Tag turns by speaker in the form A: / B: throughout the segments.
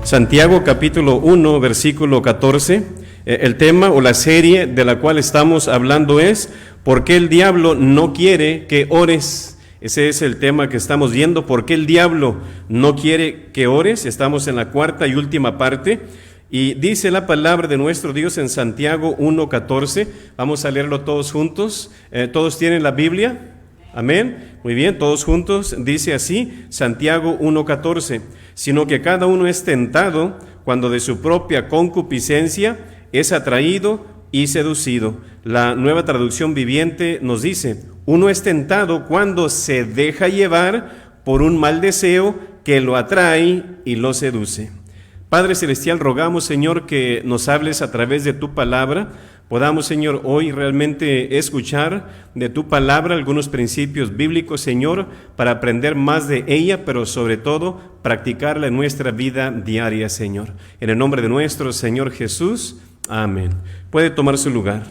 A: Santiago capítulo 1, versículo 14. El tema o la serie de la cual estamos hablando es ¿por qué el diablo no quiere que ores? Ese es el tema que estamos viendo. ¿Por qué el diablo no quiere que ores? Estamos en la cuarta y última parte. Y dice la palabra de nuestro Dios en Santiago 1:14. Vamos a leerlo todos juntos. ¿Todos tienen la Biblia? Amén. Muy bien, todos juntos. Dice así, Santiago 1:14. Sino que cada uno es tentado cuando de su propia concupiscencia es atraído y seducido. La Nueva Traducción Viviente nos dice, uno es tentado cuando se deja llevar por un mal deseo que lo atrae y lo seduce. Padre Celestial, rogamos, Señor, que nos hables a través de tu palabra. Podamos, Señor, hoy realmente escuchar de tu palabra algunos principios bíblicos, Señor, para aprender más de ella, pero sobre todo practicarla en nuestra vida diaria, Señor. En el nombre de nuestro Señor Jesús, amén. Puede tomar su lugar.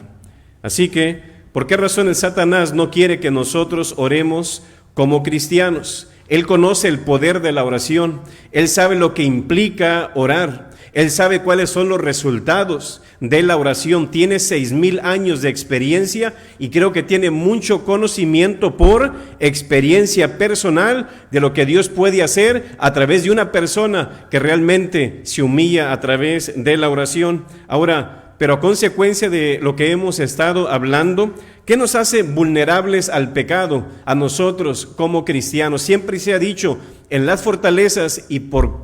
A: Así que, ¿por qué razones Satanás no quiere que nosotros oremos como cristianos? Él conoce el poder de la oración, Él sabe lo que implica orar, Él sabe cuáles son los resultados de la oración, tiene 6,000 años de experiencia y creo que tiene mucho conocimiento por experiencia personal de lo que Dios puede hacer a través de una persona que realmente se humilla a través de la oración. Ahora, pero a consecuencia de lo que hemos estado hablando, ¿qué nos hace vulnerables al pecado a nosotros como cristianos? Siempre se ha dicho, en las fortalezas,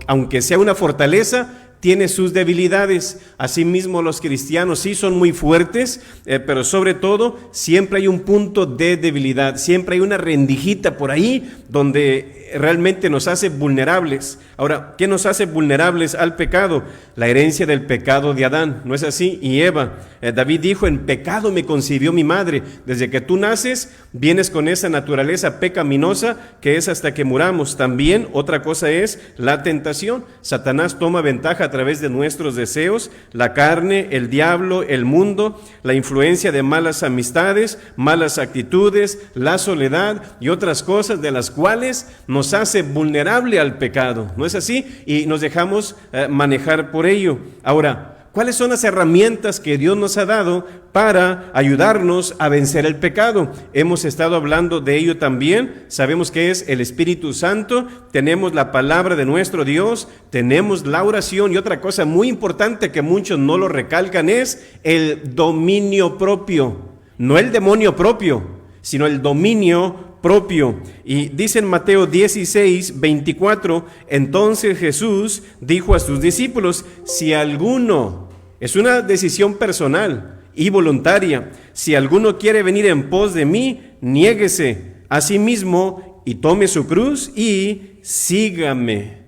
A: aunque sea una fortaleza, tiene sus debilidades. Asimismo, los cristianos sí son muy fuertes, pero sobre todo siempre hay un punto de debilidad, siempre hay una rendijita por ahí donde realmente nos hace vulnerables. Ahora, ¿qué nos hace vulnerables al pecado? La herencia del pecado de Adán, ¿no es así? Y Eva. David dijo, en pecado me concibió mi madre. Desde que tú naces, vienes con esa naturaleza pecaminosa que es hasta que muramos. También otra cosa es la tentación. Satanás toma ventaja a través de nuestros deseos, la carne, el diablo, el mundo, la influencia de malas amistades, malas actitudes, la soledad y otras cosas de las cuales nos hace vulnerable al pecado, ¿no es así? Y nos dejamos manejar por ello. Ahora, ¿cuáles son las herramientas que Dios nos ha dado para ayudarnos a vencer el pecado? Hemos estado hablando de ello también. Sabemos que es el Espíritu Santo, tenemos la palabra de nuestro Dios, tenemos la oración y otra cosa muy importante que muchos no lo recalcan es el dominio propio. No el demonio propio, sino el dominio propio. Y dice en Mateo 16:24, entonces Jesús dijo a sus discípulos, si alguno, es una decisión personal y voluntaria, si alguno quiere venir en pos de mí, niéguese a sí mismo y tome su cruz y sígame.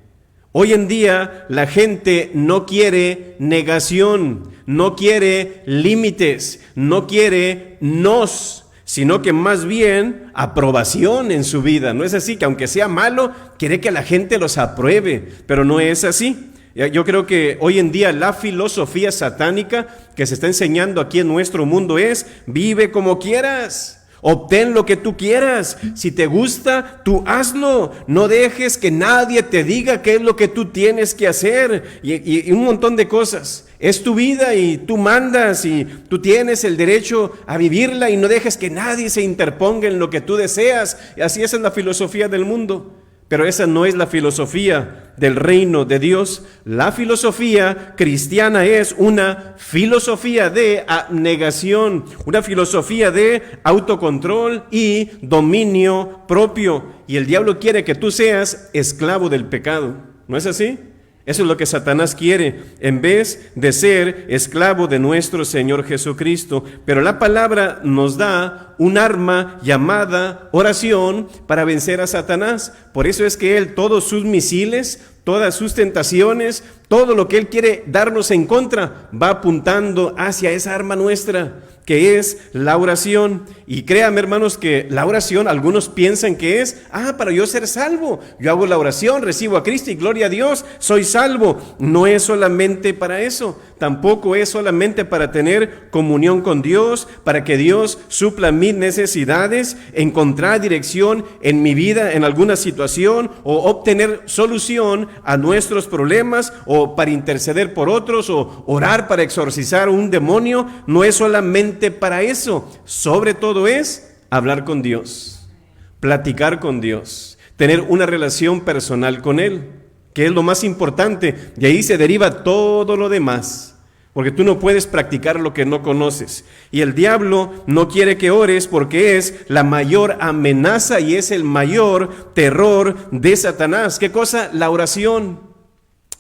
A: Hoy en día la gente no quiere negación, no quiere límites, no quiere sino que más bien aprobación en su vida. No es así, que aunque sea malo, quiere que la gente los apruebe, pero no es así. Yo creo que hoy en día la filosofía satánica que se está enseñando aquí en nuestro mundo es, vive como quieras. Obtén lo que tú quieras, si te gusta, tú hazlo, no dejes que nadie te diga qué es lo que tú tienes que hacer y un montón de cosas. Es tu vida y tú mandas y tú tienes el derecho a vivirla y no dejes que nadie se interponga en lo que tú deseas. Y así es la filosofía del mundo. Pero esa no es la filosofía del reino de Dios. La filosofía cristiana es una filosofía de abnegación, una filosofía de autocontrol y dominio propio. Y el diablo quiere que tú seas esclavo del pecado. ¿No es así? Eso es lo que Satanás quiere, en vez de ser esclavo de nuestro Señor Jesucristo. Pero la palabra nos da un arma llamada oración para vencer a Satanás. Por eso es que Él, todos sus misiles, todas sus tentaciones, todo lo que Él quiere darnos en contra, va apuntando hacia esa arma nuestra, que es la oración. Y créanme, hermanos, que la oración, algunos piensan que es, para yo ser salvo, yo hago la oración, recibo a Cristo y gloria a Dios, soy salvo. No es solamente para eso, tampoco es solamente para tener comunión con Dios, para que Dios supla mis necesidades, encontrar dirección en mi vida, en alguna situación, o obtener solución a nuestros problemas, o o para interceder por otros, o orar para exorcizar un demonio. No es solamente para eso. Sobre todo es hablar con Dios, platicar con Dios, tener una relación personal con Él, que es lo más importante. De ahí se deriva todo lo demás. Porque tú no puedes practicar lo que no conoces. Y el diablo no quiere que ores porque es la mayor amenaza y es el mayor terror de Satanás. ¿Qué cosa? La oración.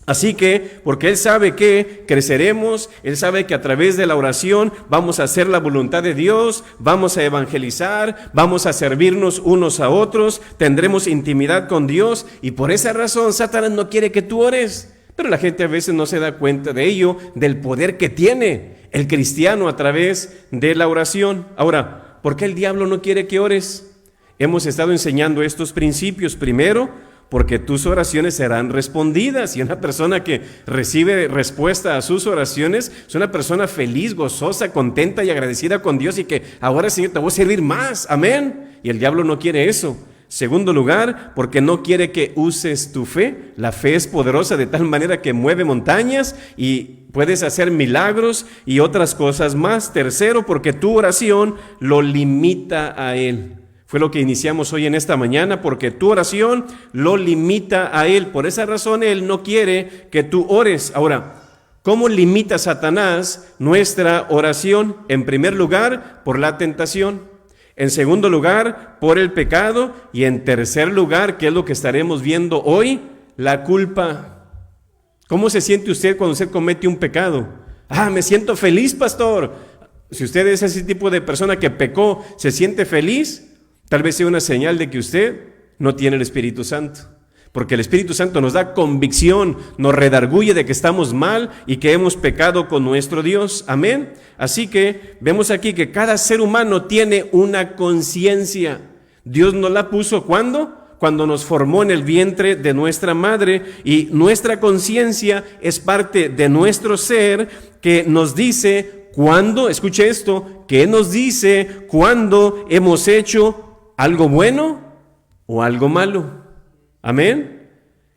A: Así que, porque Él sabe que creceremos, Él sabe que a través de la oración vamos a hacer la voluntad de Dios, vamos a evangelizar, vamos a servirnos unos a otros, tendremos intimidad con Dios y por esa razón Satanás no quiere que tú ores. Pero la gente a veces no se da cuenta de ello, del poder que tiene el cristiano a través de la oración. Ahora, ¿por qué el diablo no quiere que ores? Hemos estado enseñando estos principios. Primero, porque tus oraciones serán respondidas. Y una persona que recibe respuesta a sus oraciones es una persona feliz, gozosa, contenta y agradecida con Dios y que ahora, Señor, te voy a servir más. Amén. Y el diablo no quiere eso. Segundo lugar, porque no quiere que uses tu fe. La fe es poderosa de tal manera que mueve montañas y puedes hacer milagros y otras cosas más. Tercero, porque tu oración lo limita a Él. Fue lo que iniciamos hoy en esta mañana, porque tu oración lo limita a Él. Por esa razón Él no quiere que tú ores. Ahora, ¿cómo limita Satanás nuestra oración? En primer lugar, por la tentación. En segundo lugar, por el pecado. Y en tercer lugar, ¿qué es lo que estaremos viendo hoy? La culpa. ¿Cómo se siente usted cuando usted comete un pecado? Me siento feliz, pastor. Si usted es ese tipo de persona que pecó, ¿se siente feliz? Tal vez sea una señal de que usted no tiene el Espíritu Santo. Porque el Espíritu Santo nos da convicción, nos redarguye de que estamos mal y que hemos pecado con nuestro Dios. Amén. Así que vemos aquí que cada ser humano tiene una conciencia. Dios nos la puso ¿cuándo? Cuando nos formó en el vientre de nuestra madre, y nuestra conciencia es parte de nuestro ser que nos dice cuándo, escuche esto, que nos dice cuándo hemos hecho algo bueno o algo malo. Amén.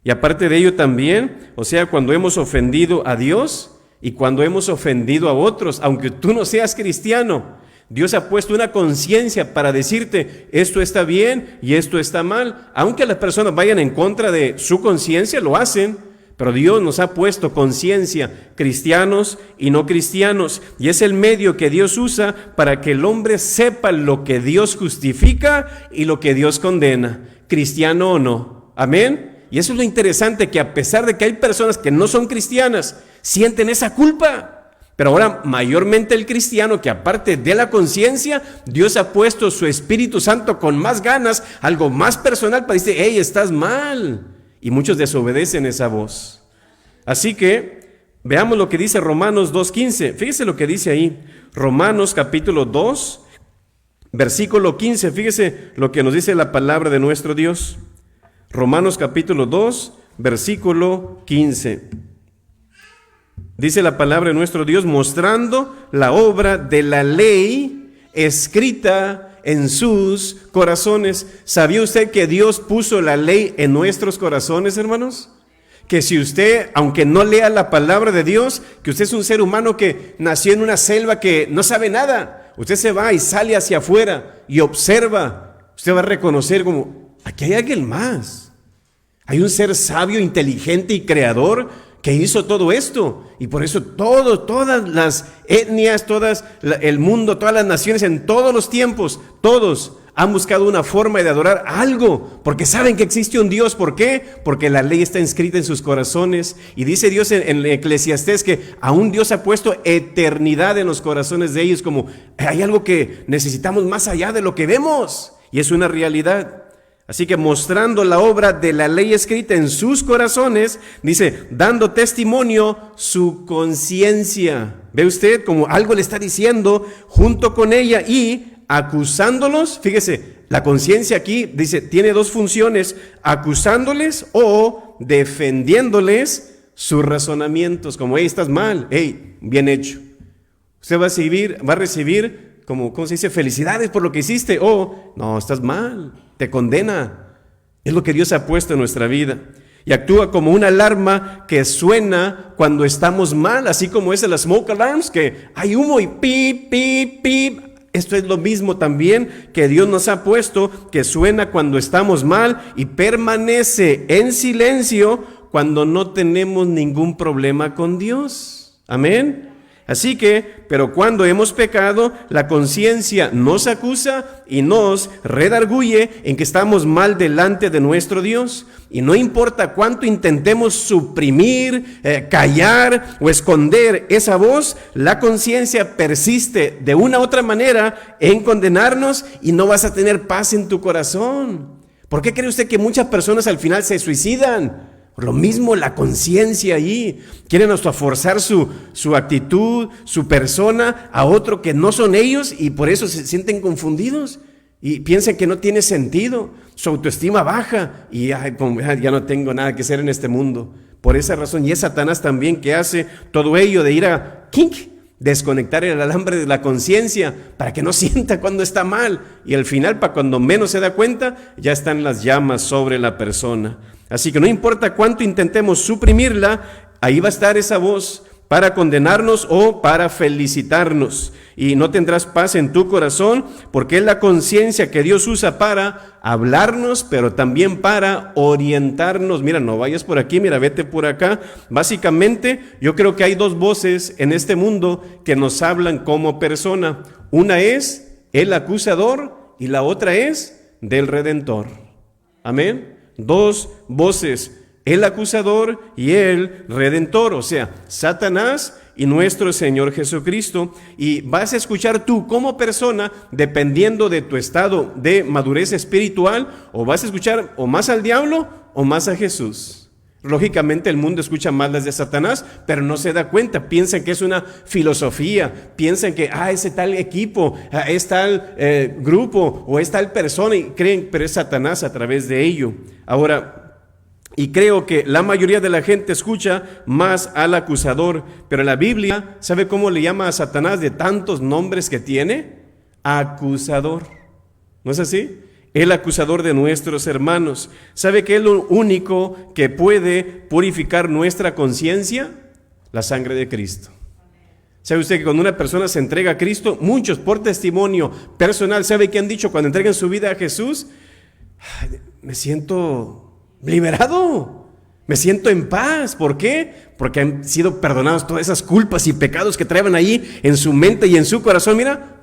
A: Y aparte de ello también, o sea, cuando hemos ofendido a Dios y cuando hemos ofendido a otros, aunque tú no seas cristiano, Dios ha puesto una conciencia para decirte, esto está bien y esto está mal. Aunque las personas vayan en contra de su conciencia, lo hacen, pero Dios nos ha puesto conciencia, cristianos y no cristianos, y es el medio que Dios usa para que el hombre sepa lo que Dios justifica y lo que Dios condena, cristiano o no. Amén. Y eso es lo interesante, que a pesar de que hay personas que no son cristianas, sienten esa culpa. Pero ahora mayormente el cristiano, que aparte de la conciencia, Dios ha puesto su Espíritu Santo con más ganas, algo más personal, para decir, hey, estás mal. Y muchos desobedecen esa voz. Así que veamos lo que dice Romanos 2:15. Fíjese lo que dice ahí. Romanos capítulo 2, versículo 15. Fíjese lo que nos dice la palabra de nuestro Dios. Romanos capítulo 2, versículo 15. Dice la palabra de nuestro Dios, mostrando la obra de la ley escrita en sus corazones. ¿Sabía usted que Dios puso la ley en nuestros corazones, hermanos? Que si usted, aunque no lea la palabra de Dios, que usted es un ser humano que nació en una selva que no sabe nada, usted se va y sale hacia afuera y observa, usted va a reconocer como, aquí hay alguien más. Hay un ser sabio, inteligente y creador que hizo todo esto. Y por eso todas las etnias, el mundo, todas las naciones en todos los tiempos, todos han buscado una forma de adorar algo, porque saben que existe un Dios. ¿Por qué? Porque la ley está inscrita en sus corazones. Y dice Dios en Eclesiastés que aún Dios ha puesto eternidad en los corazones de ellos, como hay algo que necesitamos más allá de lo que vemos. Y es una realidad. Así que mostrando la obra de la ley escrita en sus corazones, dice, dando testimonio su conciencia. ¿Ve usted como algo le está diciendo junto con ella y acusándolos? Fíjese, la conciencia aquí dice, tiene dos funciones, acusándoles o defendiéndoles sus razonamientos, como, hey, estás mal, hey, bien hecho. Usted va a recibir ¿cómo se dice? Felicidades por lo que hiciste, o no, estás mal, te condena. Es lo que Dios ha puesto en nuestra vida. Y actúa como una alarma que suena cuando estamos mal, así como es el smoke alarms, que hay humo y pip, pip, pip. Esto es lo mismo también que Dios nos ha puesto, que suena cuando estamos mal y permanece en silencio cuando no tenemos ningún problema con Dios. Amén. Así que, pero cuando hemos pecado, la conciencia nos acusa y nos redarguye en que estamos mal delante de nuestro Dios. Y no importa cuánto intentemos suprimir, callar o esconder esa voz, la conciencia persiste de una u otra manera en condenarnos y no vas a tener paz en tu corazón. ¿Por qué cree usted que muchas personas al final se suicidan? Por lo mismo la conciencia allí, quieren hasta forzar su actitud, su persona a otro que no son ellos y por eso se sienten confundidos y piensan que no tiene sentido, su autoestima baja y ya no tengo nada que hacer en este mundo. Por esa razón, y es Satanás también que hace todo ello de ir a desconectar el alambre de la conciencia para que no sienta cuando está mal y al final, para cuando menos se da cuenta, ya están las llamas sobre la persona. Así que no importa cuánto intentemos suprimirla, ahí va a estar esa voz para condenarnos o para felicitarnos. Y no tendrás paz en tu corazón porque es la conciencia que Dios usa para hablarnos, pero también para orientarnos. Mira, no vayas por aquí, mira, vete por acá. Básicamente, yo creo que hay dos voces en este mundo que nos hablan como persona. Una es el acusador y la otra es del Redentor. Amén. Dos voces, el acusador y el Redentor, o sea, Satanás y nuestro Señor Jesucristo. Y vas a escuchar tú como persona, dependiendo de tu estado de madurez espiritual, o vas a escuchar o más al diablo o más a Jesús. Lógicamente el mundo escucha más las de Satanás, pero no se da cuenta, piensan que es una filosofía, piensan que es tal equipo, es tal grupo o es tal persona y creen, pero es Satanás a través de ello. Ahora, y creo que la mayoría de la gente escucha más al acusador, pero la Biblia, ¿sabe cómo le llama a Satanás de tantos nombres que tiene? Acusador. ¿No es así? El acusador de nuestros hermanos. ¿Sabe qué es lo único que puede purificar nuestra conciencia? La sangre de Cristo. ¿Sabe usted que cuando una persona se entrega a Cristo, muchos por testimonio personal, ¿sabe qué han dicho cuando entregan su vida a Jesús? Me siento liberado, me siento en paz. ¿Por qué? Porque han sido perdonados todas esas culpas y pecados que traían ahí en su mente y en su corazón. Mira,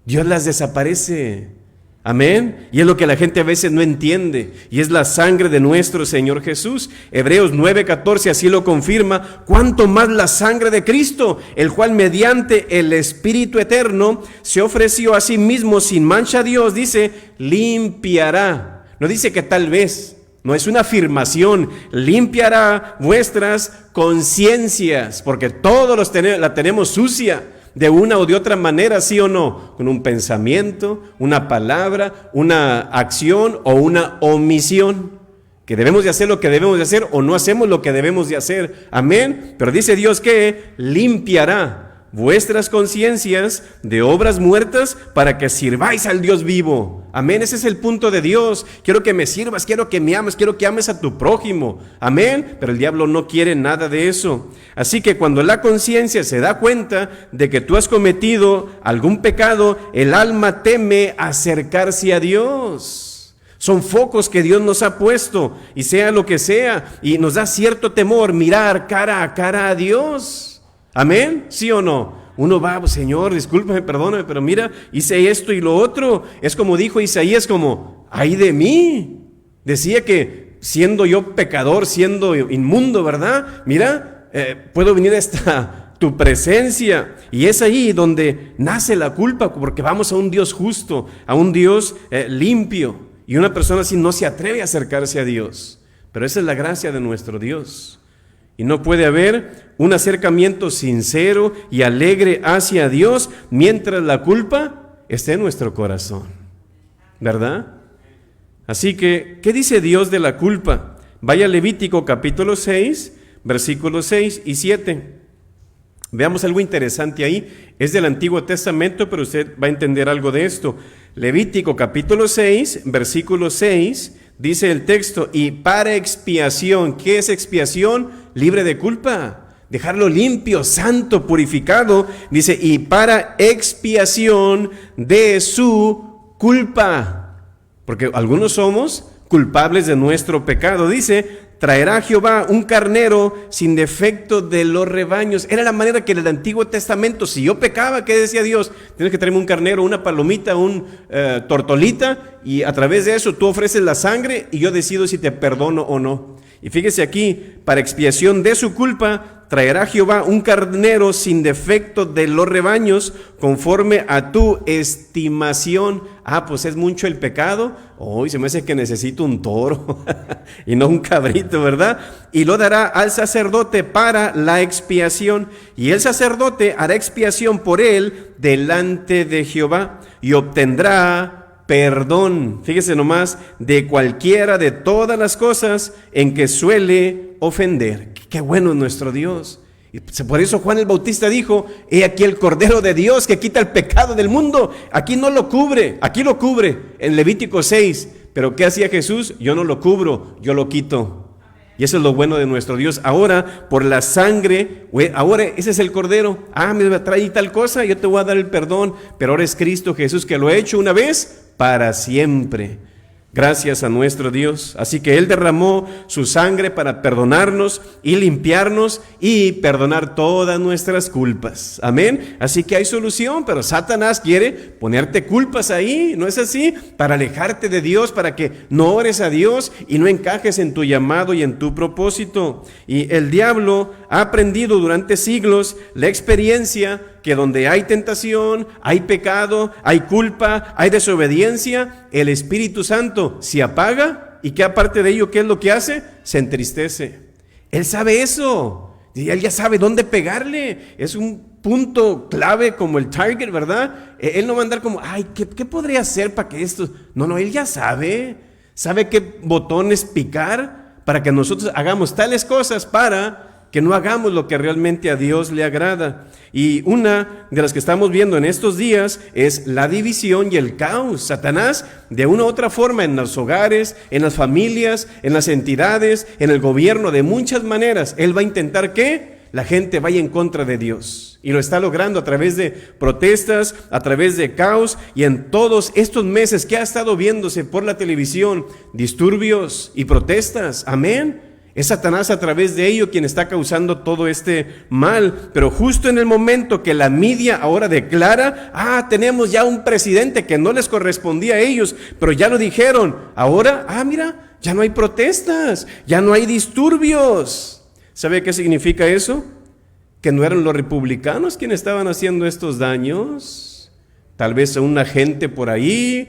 A: Dios las desaparece. Amén. Y es lo que la gente a veces no entiende. Y es la sangre de nuestro Señor Jesús. Hebreos 9:14 así lo confirma. Cuánto más la sangre de Cristo, el cual mediante el Espíritu eterno se ofreció a sí mismo sin mancha a Dios. Dice, limpiará. No dice que tal vez. No es una afirmación. Limpiará vuestras conciencias. Porque todos la tenemos sucia. De una o de otra manera, ¿sí o no? Con un pensamiento, una palabra, una acción o una omisión. Que debemos de hacer lo que debemos de hacer o no hacemos lo que debemos de hacer. Amén. Pero dice Dios que limpiará vuestras conciencias de obras muertas para que sirváis al Dios vivo. Amén. Ese es el punto de Dios. Quiero que me sirvas, quiero que me ames, quiero que ames a tu prójimo. Amén. Pero el diablo no quiere nada de eso. Así que cuando la conciencia se da cuenta de que tú has cometido algún pecado, el alma teme acercarse a Dios. Son focos que Dios nos ha puesto y sea lo que sea, y nos da cierto temor mirar cara a cara a Dios. Amén, ¿sí o no? Uno va, Señor, discúlpame, perdóname, pero mira, hice esto y lo otro. Es como dijo Isaías, como, ¡ay de mí! Decía que siendo yo pecador, siendo inmundo, ¿verdad? Mira, puedo venir hasta tu presencia. Y es ahí donde nace la culpa, porque vamos a un Dios justo, a un Dios limpio. Y una persona así no se atreve a acercarse a Dios. Pero esa es la gracia de nuestro Dios. Y no puede haber un acercamiento sincero y alegre hacia Dios mientras la culpa esté en nuestro corazón, ¿verdad? Así que, ¿qué dice Dios de la culpa? Vaya a Levítico capítulo 6, versículos 6 y 7. Veamos algo interesante ahí. Es del Antiguo Testamento, pero usted va a entender algo de esto. Levítico capítulo 6, versículo 6, dice el texto, y para expiación. ¿Qué es expiación? Libre de culpa. Dejarlo limpio, santo, purificado. Dice, y para expiación de su culpa. Porque algunos somos culpables de nuestro pecado. Dice, traerá Jehová un carnero sin defecto de los rebaños. Era la manera que en el Antiguo Testamento, si yo pecaba, ¿qué decía Dios? Tienes que traerme un carnero, una palomita, un tortolita, y a través de eso tú ofreces la sangre y yo decido si te perdono o no. Y fíjese aquí, para expiación de su culpa, traerá Jehová un carnero sin defecto de los rebaños, conforme a tu estimación. Pues es mucho el pecado. Hoy se me hace que necesito un toro y no un cabrito, ¿verdad? Y lo dará al sacerdote para la expiación. Y el sacerdote hará expiación por él delante de Jehová y obtendrá perdón, fíjese nomás, de cualquiera de todas las cosas en que suele ofender. Qué bueno es nuestro Dios. Y por eso Juan el Bautista dijo, he aquí el Cordero de Dios que quita el pecado del mundo. Aquí no lo cubre, aquí lo cubre en Levítico 6. Pero ¿qué hacía Jesús? Yo no lo cubro, yo lo quito. Y eso es lo bueno de nuestro Dios. Ahora, por la sangre, ahora ese es el Cordero. Me trae tal cosa, yo te voy a dar el perdón. Pero ahora es Cristo Jesús que lo ha hecho una vez para siempre. Gracias a nuestro Dios. Así que Él derramó su sangre para perdonarnos y limpiarnos y perdonar todas nuestras culpas. Amén. Así que hay solución, pero Satanás quiere ponerte culpas ahí, ¿no es así? Para alejarte de Dios, para que no ores a Dios y no encajes en tu llamado y en tu propósito. Y el diablo ha aprendido durante siglos la experiencia que donde hay tentación, hay pecado, hay culpa, hay desobediencia, el Espíritu Santo se apaga. ¿Y qué aparte de ello, qué es lo que hace? Se entristece. Él sabe eso. Y él ya sabe dónde pegarle. Es un punto clave como el target, ¿verdad? Él no va a andar como, ¿qué podría hacer para que esto? No, él ya sabe. Sabe qué botones picar para que nosotros hagamos tales cosas para que no hagamos lo que realmente a Dios le agrada. Y una de las que estamos viendo en estos días es la división y el caos. Satanás, de una u otra forma, en los hogares, en las familias, en las entidades, en el gobierno, de muchas maneras, él va a intentar que la gente vaya en contra de Dios. Y lo está logrando a través de protestas, a través de caos, y en todos estos meses que ha estado viéndose por la televisión, disturbios y protestas. Amén. Es Satanás a través de ello quien está causando todo este mal. Pero justo en el momento que la media ahora declara, tenemos ya un presidente que no les correspondía a ellos, pero ya lo dijeron. Ahora, mira, ya no hay protestas, ya no hay disturbios. ¿Sabe qué significa eso? Que no eran los republicanos quienes estaban haciendo estos daños. Tal vez un agente por ahí,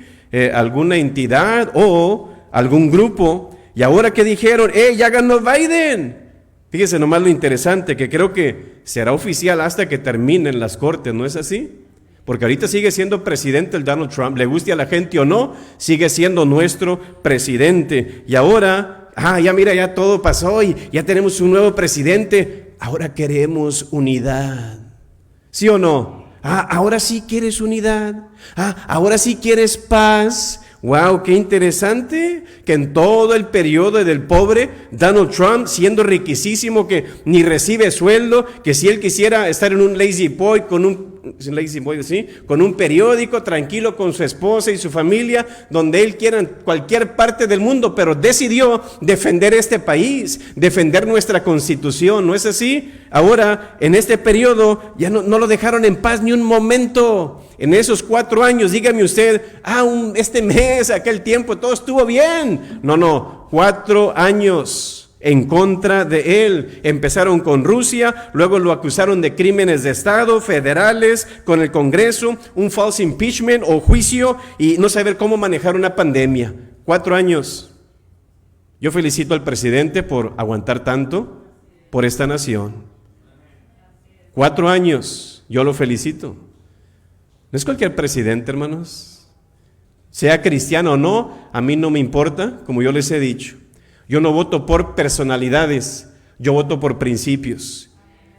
A: alguna entidad o algún grupo. Y ahora que dijeron, ya ganó Biden. Fíjese nomás lo interesante, que creo que será oficial hasta que terminen las cortes, ¿no es así? Porque ahorita sigue siendo presidente el Donald Trump, le guste a la gente o no, sigue siendo nuestro presidente. Y ahora, ya todo pasó y ya tenemos un nuevo presidente. Ahora queremos unidad. ¿Sí o no? Ahora sí quieres unidad. Ahora sí quieres paz. Wow, qué interesante que en todo el periodo del pobre Donald Trump, siendo riquísimo, que ni recibe sueldo, que si él quisiera estar en un lazy boy con un periódico, tranquilo con su esposa y su familia, donde él quiera en cualquier parte del mundo, pero decidió defender este país, defender nuestra constitución, ¿no es así? Ahora, en este periodo, ya no lo dejaron en paz ni un momento. En esos 4 años, dígame usted, este mes, aquel tiempo, todo estuvo bien. No, 4 años en contra de él. Empezaron con Rusia, luego lo acusaron de crímenes de Estado, federales, con el Congreso, un false impeachment o juicio, y no saber cómo manejar una pandemia. 4 años. Yo felicito al presidente por aguantar tanto por esta nación. 4 años, yo lo felicito. No es cualquier presidente, hermanos. Sea cristiano o no, a mí no me importa, como yo les he dicho. Yo no voto por personalidades, yo voto por principios.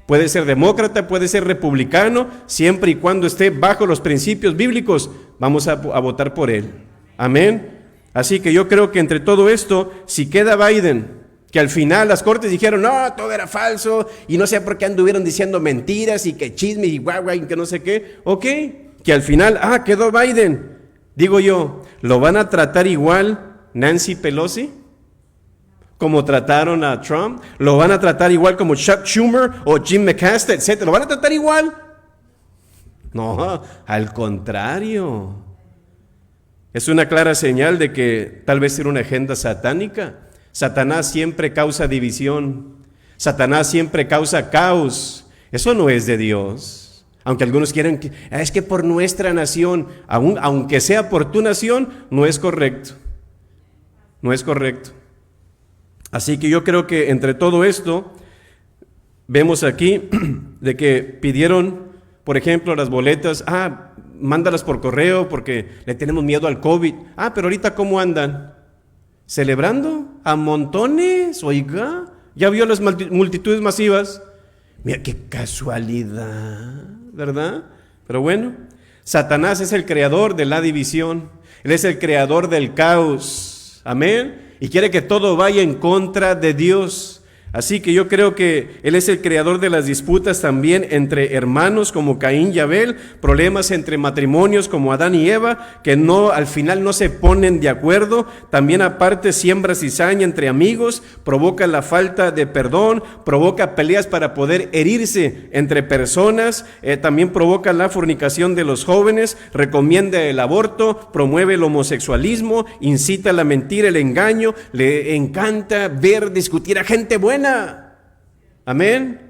A: Puede ser demócrata, puede ser republicano, siempre y cuando esté bajo los principios bíblicos, vamos a votar por él. Amén. Así que yo creo que entre todo esto, si queda Biden, que al final las cortes dijeron, no, todo era falso, y no sé por qué anduvieron diciendo mentiras, y que chisme, y guau, y que no sé qué, ok, que al final, quedó Biden. Digo yo, ¿lo van a tratar igual Nancy Pelosi como trataron a Trump? ¿Lo van a tratar igual como Chuck Schumer o Jim McCaster, etcétera? ¿Lo van a tratar igual? No, al contrario. Es una clara señal de que tal vez era una agenda satánica. Satanás siempre causa división. Satanás siempre causa caos. Eso no es de Dios. Aunque algunos quieran que es que por nuestra nación, aunque sea por tu nación, no es correcto. No es correcto. Así que yo creo que entre todo esto, vemos aquí de que pidieron, por ejemplo, las boletas, mándalas por correo porque le tenemos miedo al COVID. Pero ahorita ¿cómo andan? ¿Celebrando? ¿A montones? Oiga, ¿ya vio las multitudes masivas? Mira, qué casualidad, ¿verdad? Pero bueno, Satanás es el creador de la división. Él es el creador del caos. Amén. Y quiere que todo vaya en contra de Dios. Así que yo creo que Él es el creador de las disputas también entre hermanos como Caín y Abel, problemas entre matrimonios como Adán y Eva, que al final no se ponen de acuerdo. También aparte siembra cizaña entre amigos, provoca la falta de perdón, provoca peleas para poder herirse entre personas, también provoca la fornicación de los jóvenes, recomienda el aborto, promueve el homosexualismo, incita la mentira, el engaño, le encanta discutir a gente buena. Amén.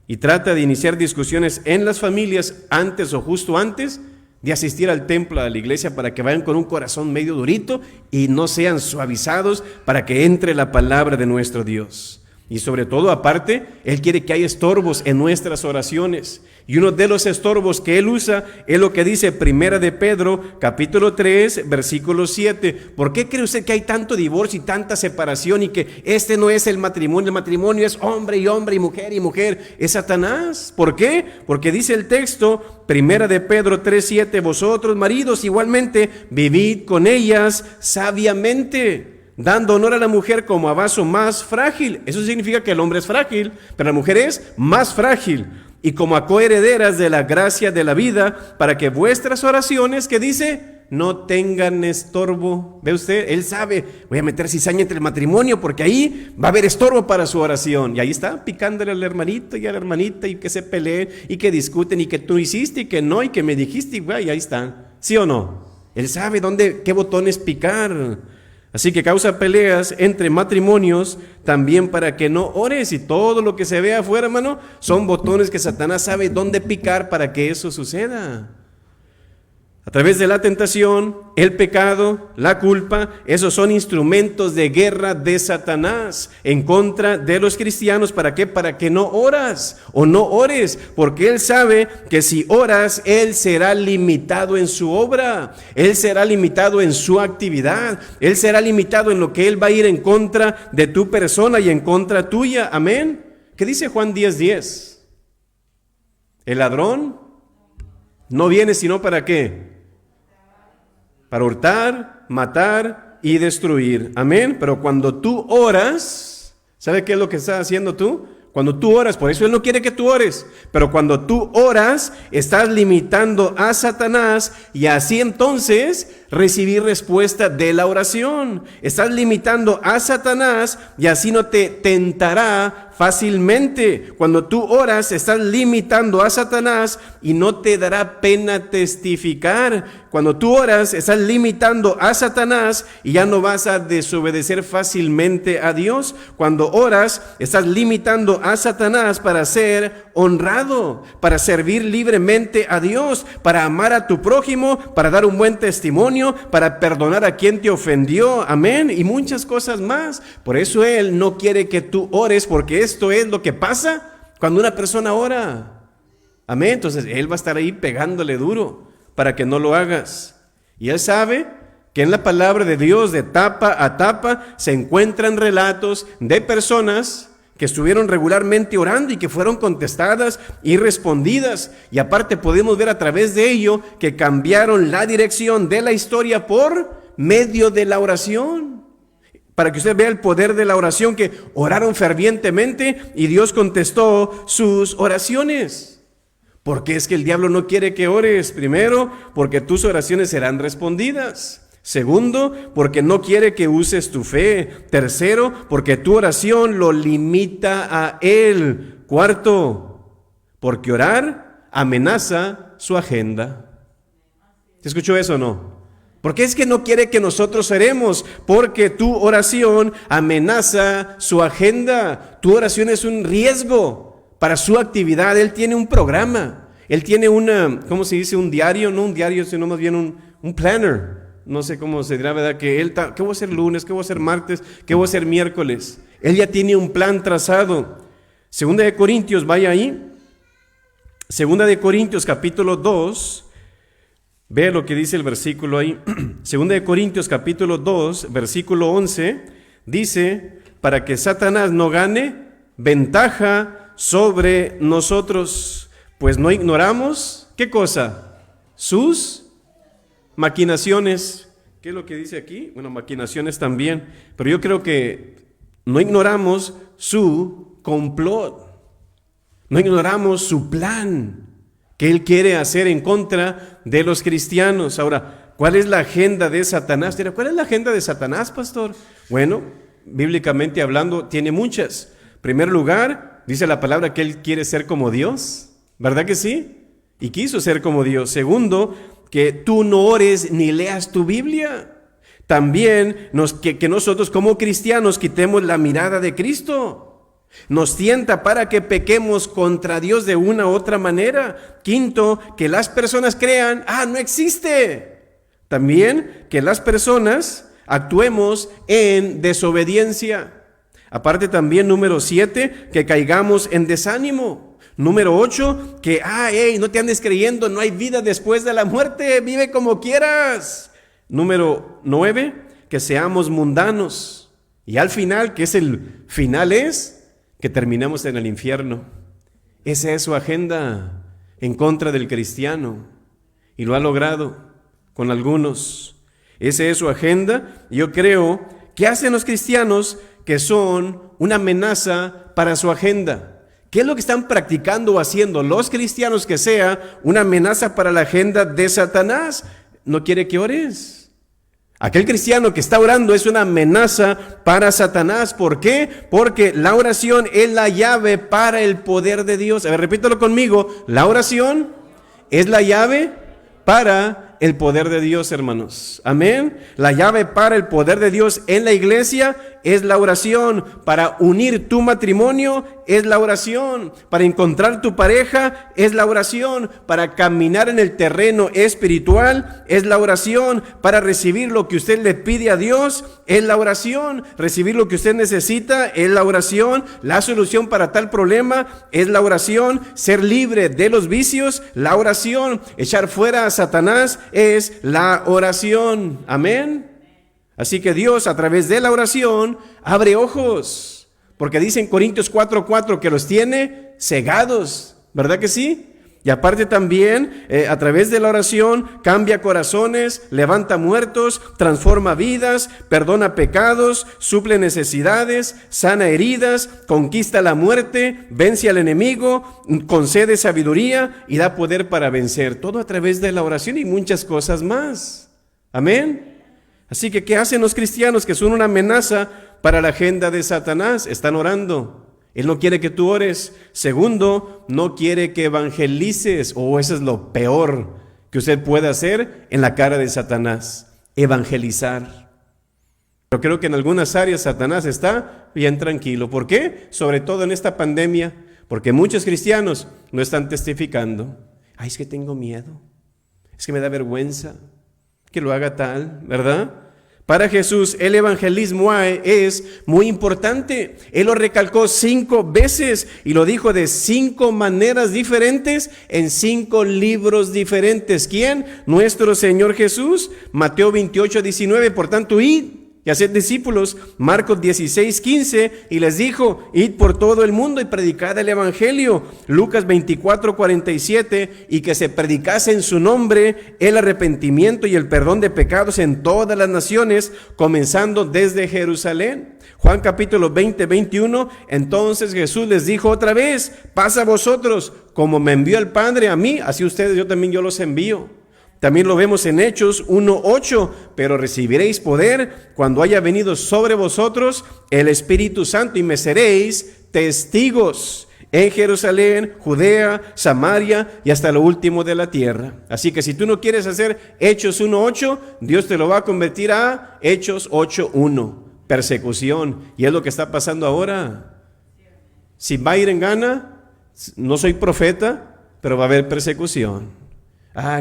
A: Y trata de iniciar discusiones en las familias antes o justo antes de asistir al templo, a la iglesia, para que vayan con un corazón medio durito y no sean suavizados para que entre la palabra de nuestro Dios. Y sobre todo, aparte, Él quiere que haya estorbos en nuestras oraciones. Y uno de los estorbos que Él usa es lo que dice Primera de Pedro, capítulo 3, versículo 7. ¿Por qué cree usted que hay tanto divorcio y tanta separación y que este no es el matrimonio es hombre y hombre y mujer, es Satanás? ¿Por qué? Porque dice el texto, Primera de Pedro 3, 7, vosotros maridos igualmente vivid con ellas sabiamente, dando honor a la mujer como a vaso más frágil. Eso significa que el hombre es frágil, pero la mujer es más frágil. Y como a coherederas de la gracia de la vida, para que vuestras oraciones, que dice, no tengan estorbo. ¿Ve usted? Él sabe, voy a meter cizaña entre el matrimonio porque ahí va a haber estorbo para su oración. Y ahí está picándole al hermanito y a la hermanita y que se peleen y que discuten y que tú hiciste y que no y que me dijiste y ahí están. ¿Sí o no? Él sabe qué botones picar. Así que causa peleas entre matrimonios también para que no ores, y todo lo que se ve afuera, hermano, son botones que Satanás sabe dónde picar para que eso suceda. A través de la tentación, el pecado, la culpa, esos son instrumentos de guerra de Satanás en contra de los cristianos. ¿Para qué? Para que no oras o no ores, porque Él sabe que si oras, Él será limitado en su obra, Él será limitado en su actividad, Él será limitado en lo que Él va a ir en contra de tu persona y en contra tuya. Amén. ¿Qué dice Juan 10:10? El ladrón no viene sino ¿para qué? Para hurtar, matar y destruir. Amén. Pero cuando tú oras, ¿sabe qué es lo que estás haciendo tú? Cuando tú oras, por eso Él no quiere que tú ores, pero cuando tú oras, estás limitando a Satanás y así entonces recibir respuesta de la oración. Estás limitando a Satanás y así no te tentará fácilmente. Cuando tú oras, estás limitando a Satanás y no te dará pena testificar. Cuando tú oras, estás limitando a Satanás y ya no vas a desobedecer fácilmente a Dios. Cuando oras, estás limitando a Satanás para ser honrado, para servir libremente a Dios, para amar a tu prójimo, para dar un buen testimonio, para perdonar a quien te ofendió. Amén. Y muchas cosas más. Por eso Él no quiere que tú ores, porque esto es lo que pasa cuando una persona ora. Amén. Entonces Él va a estar ahí pegándole duro para que no lo hagas. Y Él sabe que en la palabra de Dios, de tapa a tapa, se encuentran relatos de personas que estuvieron regularmente orando y que fueron contestadas y respondidas. Y aparte podemos ver a través de ello que cambiaron la dirección de la historia por medio de la oración. Para que usted vea el poder de la oración, que oraron fervientemente y Dios contestó sus oraciones. Porque es que el diablo no quiere que ores. Primero, porque tus oraciones serán respondidas. Segundo, porque no quiere que uses tu fe. Tercero, porque tu oración lo limita a él. Cuarto, porque orar amenaza su agenda. ¿Se escuchó eso o no? Porque es que no quiere que nosotros oremos, porque tu oración amenaza su agenda. Tu oración es un riesgo para su actividad. Él tiene un programa, él tiene ¿cómo se dice? Un diario, no un diario, sino más bien un planner. No sé cómo se dirá, ¿verdad? ¿Qué voy a hacer lunes? ¿Qué voy a hacer martes? ¿Qué voy a hacer miércoles? Él ya tiene un plan trazado. Segunda de Corintios, vaya ahí. Segunda de Corintios, capítulo 2. Ve lo que dice el versículo ahí. Segunda de Corintios, capítulo 2, versículo 11. Dice, para que Satanás no gane ventaja sobre nosotros, pues no ignoramos, ¿qué cosa? Sus maquinaciones. ¿Qué es lo que dice aquí? Bueno, maquinaciones también, pero yo creo que no ignoramos su complot, no ignoramos su plan que él quiere hacer en contra de los cristianos. Ahora, ¿cuál es la agenda de Satanás? ¿Cuál es la agenda de Satanás, pastor? Bueno, bíblicamente hablando, tiene muchas. En primer lugar, dice la palabra que él quiere ser como Dios, ¿verdad que sí? Y quiso ser como Dios. Segundo, que tú no ores ni leas tu Biblia. También que nosotros como cristianos quitemos la mirada de Cristo. Nos tienta para que pequemos contra Dios de una u otra manera. Quinto, que las personas crean, no existe. También que las personas actuemos en desobediencia. Aparte también, número 7, que caigamos en desánimo. Número 8, que no te andes creyendo, no hay vida después de la muerte, vive como quieras. Número 9, que seamos mundanos. Y al final, que es el final, es que terminemos en el infierno. Esa es su agenda en contra del cristiano, y lo ha logrado con algunos. Esa es su agenda. Yo creo que hacen los cristianos que son una amenaza para su agenda. ¿Qué es lo que están practicando o haciendo los cristianos que sea una amenaza para la agenda de Satanás? No quiere que ores. Aquel cristiano que está orando es una amenaza para Satanás. ¿Por qué? Porque la oración es la llave para el poder de Dios. A ver, repítalo conmigo. La oración es la llave para el poder de Dios, hermanos. Amén. La llave para el poder de Dios en la iglesia es la oración. Para unir tu matrimonio es la oración. Para encontrar tu pareja es la oración. Para caminar en el terreno espiritual es la oración. Para recibir lo que usted le pide a Dios es la oración. Recibir lo que usted necesita es la oración. La solución para tal problema es la oración. Ser libre de los vicios, la oración. Echar fuera a Satanás es la oración. Amén. Así que Dios, a través de la oración, abre ojos, porque dice en Corintios 4:4 que los tiene cegados, ¿verdad que sí? Y aparte también, a través de la oración, cambia corazones, levanta muertos, transforma vidas, perdona pecados, suple necesidades, sana heridas, conquista la muerte, vence al enemigo, concede sabiduría y da poder para vencer. Todo a través de la oración y muchas cosas más. Amén. Así que, ¿qué hacen los cristianos que son una amenaza para la agenda de Satanás? Están orando. Él no quiere que tú ores. Segundo, no quiere que evangelices. Eso es lo peor que usted puede hacer en la cara de Satanás. Evangelizar. Pero creo que en algunas áreas Satanás está bien tranquilo. ¿Por qué? Sobre todo en esta pandemia. Porque muchos cristianos no están testificando. Es que tengo miedo. Es que me da vergüenza que lo haga tal, ¿verdad? Para Jesús el evangelismo es muy importante. Él lo recalcó 5 veces y lo dijo de 5 maneras diferentes en 5 libros diferentes. ¿Quién? Nuestro Señor Jesús. Mateo 28:19. Por tanto, id y hacer discípulos. Marcos 16:15, y les dijo, id por todo el mundo y predicad el evangelio. Lucas 24:47, y que se predicase en su nombre el arrepentimiento y el perdón de pecados en todas las naciones, comenzando desde Jerusalén. Juan capítulo 20:21, entonces Jesús les dijo otra vez, paz a vosotros, como me envió el Padre a mí, así ustedes, yo los envío. También lo vemos en Hechos 1:8, pero recibiréis poder cuando haya venido sobre vosotros el Espíritu Santo y me seréis testigos en Jerusalén, Judea, Samaria y hasta lo último de la tierra. Así que si tú no quieres hacer Hechos 1:8, Dios te lo va a convertir a Hechos 8:1, persecución. Y es lo que está pasando ahora. Si Biden gana, no soy profeta, pero va a haber persecución.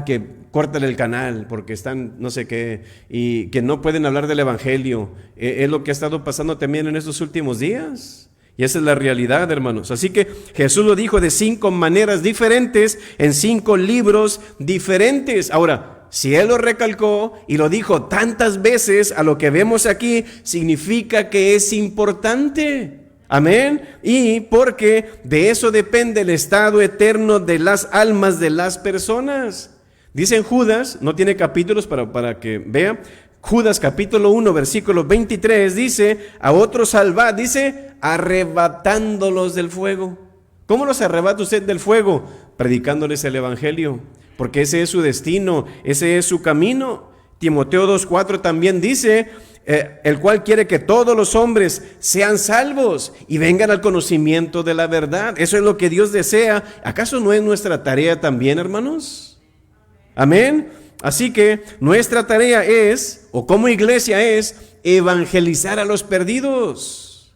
A: Que córtale el canal porque están no sé qué, y que no pueden hablar del evangelio. Es lo que ha estado pasando también en estos últimos días. Y esa es la realidad, hermanos. Así que Jesús lo dijo de 5 maneras diferentes, en 5 libros diferentes. Ahora, si Él lo recalcó y lo dijo tantas veces a lo que vemos aquí, significa que es importante. Amén. Y porque de eso depende el estado eterno de las almas de las personas. Dice en Judas, no tiene capítulos para que vea. Judas capítulo 1 versículo 23 dice, a otros salvad, dice, arrebatándolos del fuego. ¿Cómo los arrebata usted del fuego? Predicándoles el evangelio, porque ese es su destino, ese es su camino. Timoteo 2:4 también dice, el cual quiere que todos los hombres sean salvos y vengan al conocimiento de la verdad. Eso es lo que Dios desea. ¿Acaso no es nuestra tarea también, hermanos? Amén. Así que nuestra tarea es, o como iglesia es, evangelizar a los perdidos.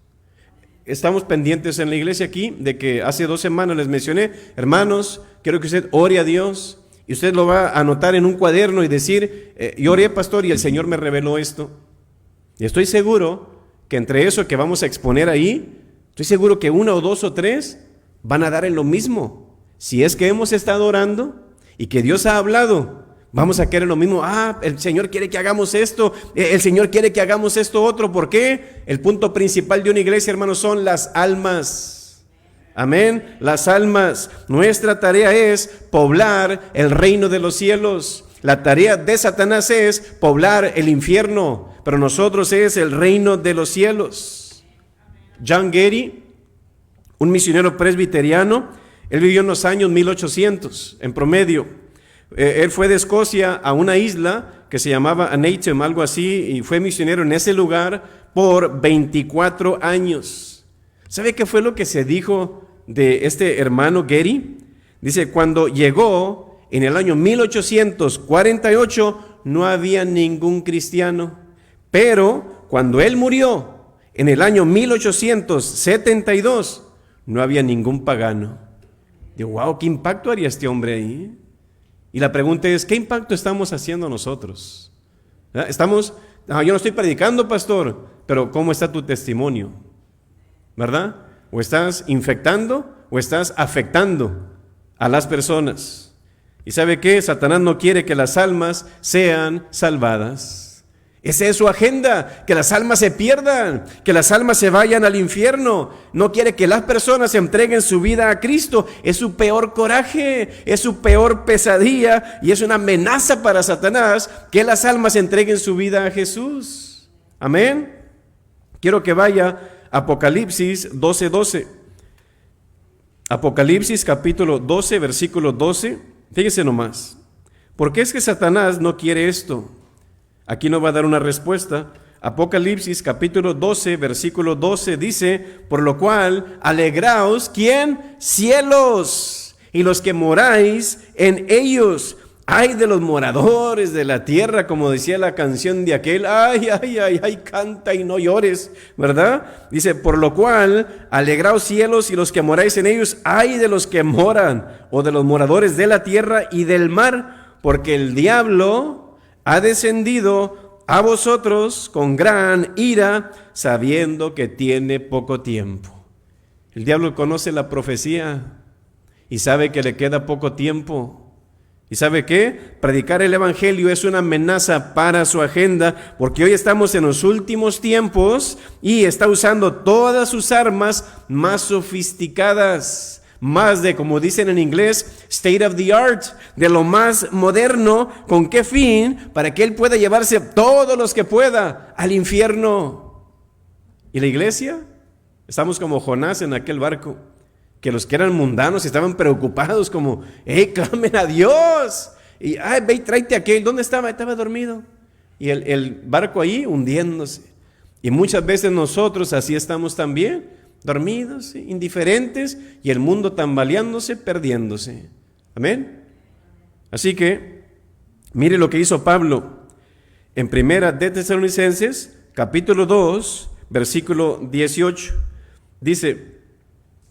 A: Estamos pendientes en la iglesia aquí de que hace 2 semanas les mencioné, hermanos, quiero que usted ore a Dios y usted lo va a anotar en un cuaderno y decir, yo oré, pastor, y el Señor me reveló esto. Y estoy seguro que entre eso que vamos a exponer ahí, estoy seguro que 1 o 2 o 3 van a dar en lo mismo. Si es que hemos estado orando y que Dios ha hablado, vamos a querer lo mismo. El Señor quiere que hagamos esto, el Señor quiere que hagamos esto otro. ¿Por qué? El punto principal de una iglesia, hermanos, son las almas. Amén, las almas. Nuestra tarea es poblar el reino de los cielos. La tarea de Satanás es poblar el infierno, pero nosotros es el reino de los cielos. John Getty, un misionero presbiteriano, él vivió en los años 1800 en promedio. Él fue de Escocia a una isla que se llamaba Antietam, algo así, y fue misionero en ese lugar por 24 años. ¿Sabe qué fue lo que se dijo de este hermano Getty? Dice, cuando llegó en el año 1848 no había ningún cristiano, pero cuando él murió en el año 1872 no había ningún pagano. Digo, wow, ¿qué impacto haría este hombre ahí? Y la pregunta es, ¿qué impacto estamos haciendo nosotros? Estamos, yo no estoy predicando, pastor, pero ¿cómo está tu testimonio? ¿Verdad? ¿O estás infectando o estás afectando a las personas? ¿Y sabe qué? Satanás no quiere que las almas sean salvadas. Esa es su agenda, que las almas se pierdan, que las almas se vayan al infierno. No quiere que las personas entreguen su vida a Cristo. Es su peor coraje, es su peor pesadilla y es una amenaza para Satanás que las almas entreguen su vida a Jesús. Amén. Quiero que vaya a Apocalipsis 12:12. Apocalipsis capítulo 12, versículo 12. Fíjese nomás. ¿Por qué es que Satanás no quiere esto? Aquí no va a dar una respuesta. Apocalipsis capítulo 12, versículo 12 dice, por lo cual, alegraos, ¿quién? Cielos, y los que moráis en ellos. Ay de los moradores de la tierra, como decía la canción de aquel, ay, canta y no llores, ¿verdad? Dice, por lo cual, alegraos cielos y los que moráis en ellos, ay de los que moran, o de los moradores de la tierra y del mar, porque el diablo ha descendido a vosotros con gran ira, sabiendo que tiene poco tiempo. El diablo conoce la profecía y sabe que le queda poco tiempo. ¿Y sabe qué? Predicar el evangelio es una amenaza para su agenda, porque hoy estamos en los últimos tiempos y está usando todas sus armas más sofisticadas, más de, como dicen en inglés, state of the art, de lo más moderno. ¿Con qué fin? Para que él pueda llevarse todos los que pueda al infierno. ¿Y la iglesia? Estamos como Jonás en aquel barco, que los que eran mundanos estaban preocupados como, clamen a Dios. Y, ve y tráete a aquel. ¿Dónde estaba? Estaba dormido. Y el barco ahí hundiéndose. Y muchas veces nosotros así estamos también, dormidos, indiferentes, y el mundo tambaleándose, perdiéndose. Amén. Así que, mire lo que hizo Pablo en Primera de Tesalonicenses, capítulo 2, versículo 18. Dice: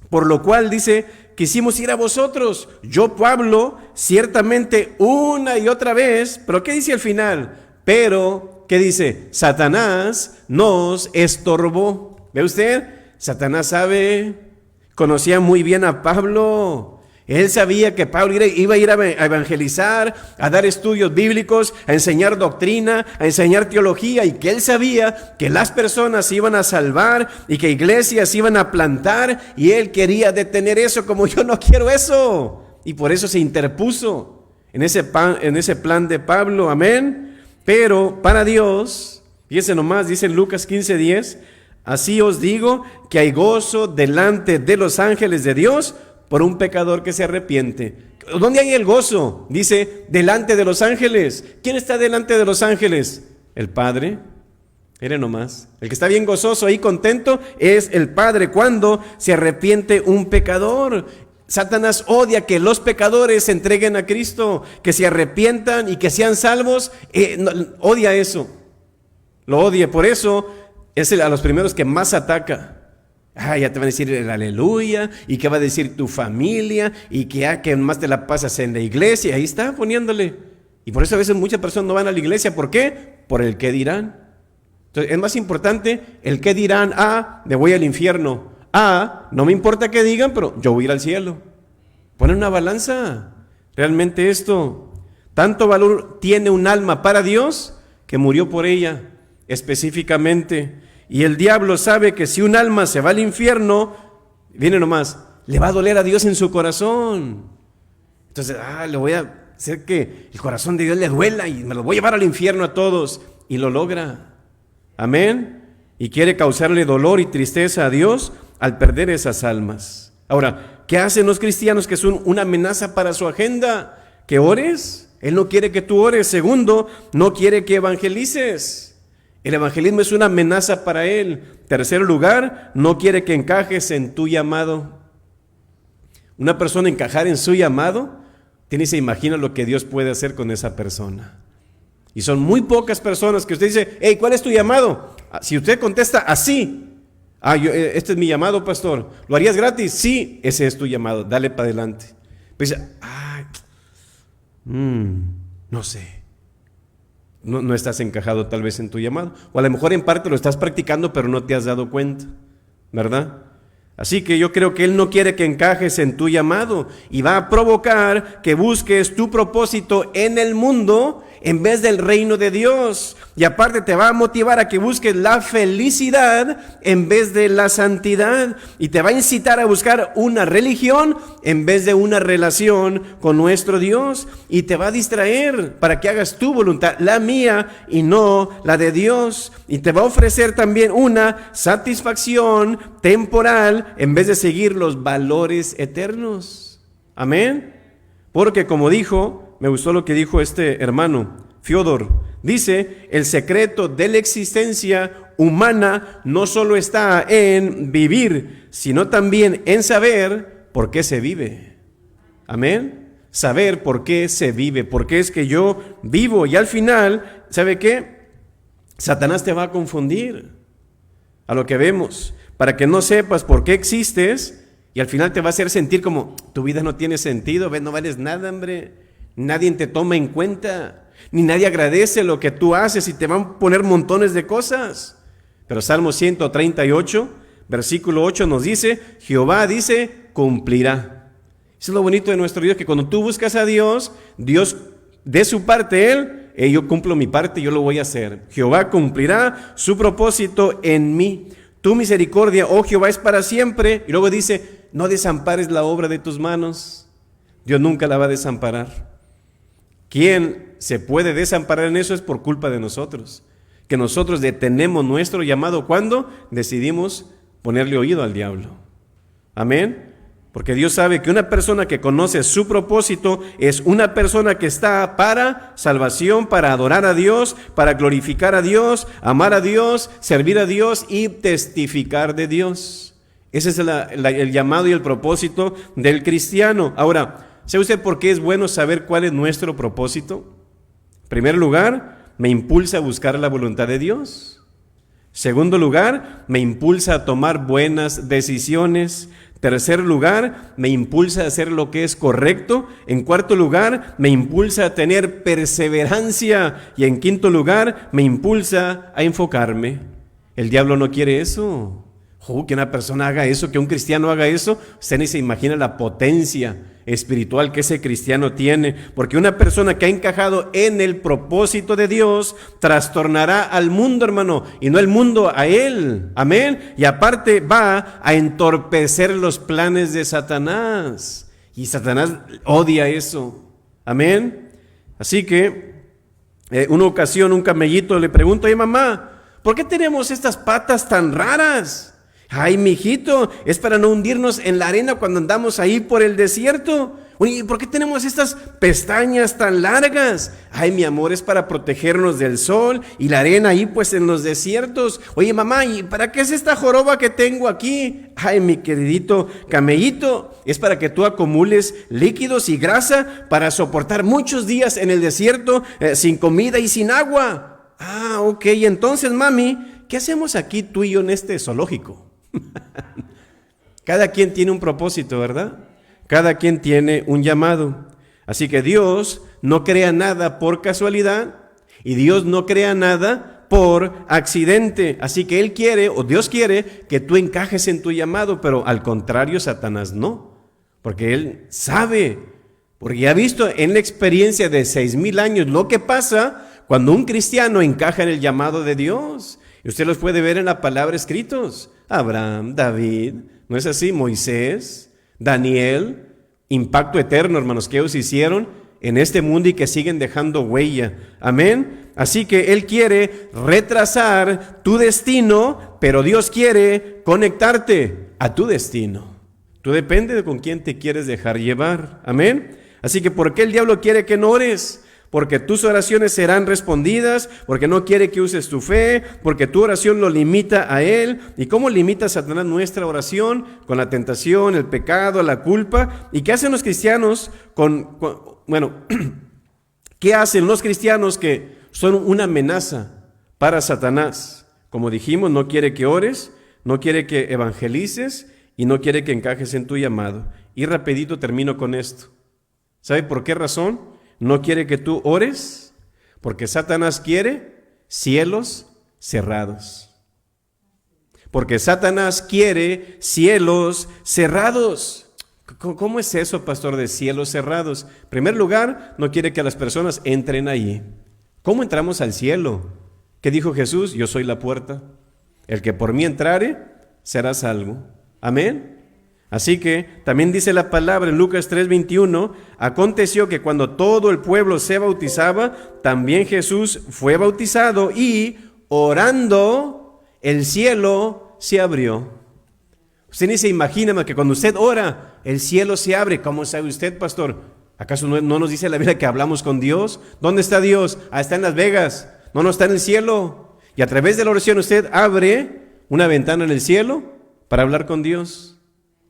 A: por lo cual, dice, quisimos ir a vosotros, yo Pablo, ciertamente una y otra vez, pero ¿qué dice al final? Pero, ¿qué dice? Satanás nos estorbó. ¿Ve usted? Satanás conocía muy bien a Pablo. Él sabía que Pablo iba a ir a evangelizar, a dar estudios bíblicos, a enseñar doctrina, a enseñar teología, y que él sabía que las personas se iban a salvar y que iglesias se iban a plantar, y él quería detener eso, como yo no quiero eso. Y por eso se interpuso en ese plan de Pablo, amén. Pero para Dios, fíjense nomás, dice en Lucas 15:10, así os digo que hay gozo delante de los ángeles de Dios por un pecador que se arrepiente. ¿Dónde hay el gozo? Dice, delante de los ángeles. ¿Quién está delante de los ángeles? El Padre. Miren nomás, el que está bien gozoso ahí, contento, es el Padre cuando se arrepiente un pecador. Satanás odia que los pecadores se entreguen a Cristo, que se arrepientan y que sean salvos. Odia eso, lo odia. Por eso es a los primeros que más ataca. Ya te van a decir el aleluya, y qué va a decir tu familia, y que más te la pasas en la iglesia. Ahí está poniéndole. Y por eso a veces muchas personas no van a la iglesia. ¿Por qué? Por el qué dirán. Entonces es más importante el qué dirán. Me voy al infierno. No me importa qué digan, pero yo voy a ir al cielo. Ponen una balanza. Realmente esto, tanto valor tiene un alma para Dios que murió por ella específicamente. Y el diablo sabe que si un alma se va al infierno, viene nomás, le va a doler a Dios en su corazón. Entonces, le voy a hacer que el corazón de Dios le duela y me lo voy a llevar al infierno a todos. Y lo logra. Amén. Y quiere causarle dolor y tristeza a Dios al perder esas almas. Ahora, ¿qué hacen los cristianos que son una amenaza para su agenda? ¿Que ores? Él no quiere que tú ores. Segundo, no quiere que evangelices. El evangelismo es una amenaza para él. Tercer lugar, no quiere que encajes en tu llamado. Una persona encajar en su llamado, se imagina lo que Dios puede hacer con esa persona. Y son muy pocas personas que usted dice, ¿cuál es tu llamado? Si usted contesta así, este es mi llamado, pastor. ¿Lo harías gratis? Sí, ese es tu llamado, dale para adelante. Pero dice, no sé. No estás encajado tal vez en tu llamado. O a lo mejor en parte lo estás practicando, pero no te has dado cuenta, ¿verdad? Así que yo creo que Él no quiere que encajes en tu llamado y va a provocar que busques tu propósito en el mundo en vez del reino de Dios. Y aparte te va a motivar a que busques la felicidad en vez de la santidad. Y te va a incitar a buscar una religión en vez de una relación con nuestro Dios. Y te va a distraer para que hagas tu voluntad, la mía y no la de Dios. Y te va a ofrecer también una satisfacción temporal en vez de seguir los valores eternos. Amén. Porque como me gustó lo que dijo este hermano, Fyodor, dice, el secreto de la existencia humana no solo está en vivir, sino también en saber por qué se vive. Amén. Saber por qué se vive, por qué es que yo vivo. Y al final, ¿sabe qué? Satanás te va a confundir a lo que vemos, para que no sepas por qué existes. Y al final te va a hacer sentir como, tu vida no tiene sentido, no vales nada, hombre. Nadie te toma en cuenta, ni nadie agradece lo que tú haces y te van a poner montones de cosas. Pero Salmo 138, versículo 8 nos dice, Jehová dice, cumplirá. Eso es lo bonito de nuestro Dios, que cuando tú buscas a Dios, Dios de su parte, yo cumplo mi parte, yo lo voy a hacer. Jehová cumplirá su propósito en mí. Tu misericordia, oh Jehová, es para siempre. Y luego dice, no desampares la obra de tus manos. Dios nunca la va a desamparar. ¿Quién se puede desamparar en eso? Es por culpa de nosotros. Que nosotros detenemos nuestro llamado cuando decidimos ponerle oído al diablo. Amén. Porque Dios sabe que una persona que conoce su propósito es una persona que está para salvación, para adorar a Dios, para glorificar a Dios, amar a Dios, servir a Dios y testificar de Dios. Ese es el llamado y el propósito del cristiano. Ahora, ¿sabe usted por qué es bueno saber cuál es nuestro propósito? En primer lugar, me impulsa a buscar la voluntad de Dios. Segundo lugar, me impulsa a tomar buenas decisiones. Tercer lugar, me impulsa a hacer lo que es correcto. En cuarto lugar, me impulsa a tener perseverancia. Y en quinto lugar, me impulsa a enfocarme. El diablo no quiere eso. Que una persona haga eso, que un cristiano haga eso. Usted ni se imagina la potencia espiritual que ese cristiano tiene, porque una persona que ha encajado en el propósito de Dios trastornará al mundo, hermano, y no el mundo a él. Amén. Y aparte va a entorpecer los planes de Satanás, y Satanás odia eso. Amén. Así que una ocasión un camellito le pregunta: oye, mamá, ¿por qué tenemos estas patas tan raras? Ay, mijito, es para no hundirnos en la arena cuando andamos ahí por el desierto. Oye, ¿por qué tenemos estas pestañas tan largas? Ay, mi amor, es para protegernos del sol y la arena ahí pues en los desiertos. Oye, mamá, ¿y para qué es esta joroba que tengo aquí? Ay, mi queridito camellito, es para que tú acumules líquidos y grasa para soportar muchos días en el desierto sin comida y sin agua. Ah, ok, entonces, mami, ¿qué hacemos aquí tú y yo en este zoológico? Cada quien tiene un propósito, ¿verdad? Cada quien tiene un llamado. Así que Dios no crea nada por casualidad y Dios no crea nada por accidente. Así que Él quiere, o Dios quiere, que tú encajes en tu llamado, pero al contrario, Satanás no. Porque Él sabe, porque ya ha visto en la experiencia de 6,000 años lo que pasa cuando un cristiano encaja en el llamado de Dios. Y usted los puede ver en la palabra escritos. Abraham, David, ¿no es así? Moisés, Daniel, impacto eterno, hermanos, que ellos hicieron en este mundo y que siguen dejando huella. Amén. Así que Él quiere retrasar tu destino, pero Dios quiere conectarte a tu destino. Tú depende de con quién te quieres dejar llevar. Amén. Así que ¿por qué el diablo quiere que no ores? Porque tus oraciones serán respondidas, porque no quiere que uses tu fe, porque tu oración lo limita a Él. ¿Y cómo limita Satanás nuestra oración? Con la tentación, el pecado, la culpa. ¿Y qué hacen los cristianos qué hacen los cristianos que son una amenaza para Satanás? Como dijimos, no quiere que ores, no quiere que evangelices y no quiere que encajes en tu llamado. Y rapidito termino con esto. ¿Sabe por qué razón? No quiere que tú ores, porque Satanás quiere cielos cerrados. Porque Satanás quiere cielos cerrados. ¿Cómo es eso, pastor, de cielos cerrados? En primer lugar, no quiere que las personas entren allí. ¿Cómo entramos al cielo? ¿Qué dijo Jesús? Yo soy la puerta. El que por mí entrare, será salvo. Amén. Así que también dice la palabra en Lucas 3:21, aconteció que cuando todo el pueblo se bautizaba, también Jesús fue bautizado y orando el cielo se abrió. Usted ni se imagina que cuando usted ora, el cielo se abre. ¿Cómo sabe usted, pastor? ¿Acaso no nos dice la Biblia que hablamos con Dios? ¿Dónde está Dios? Está en Las Vegas. No está en el cielo. Y a través de la oración usted abre una ventana en el cielo para hablar con Dios.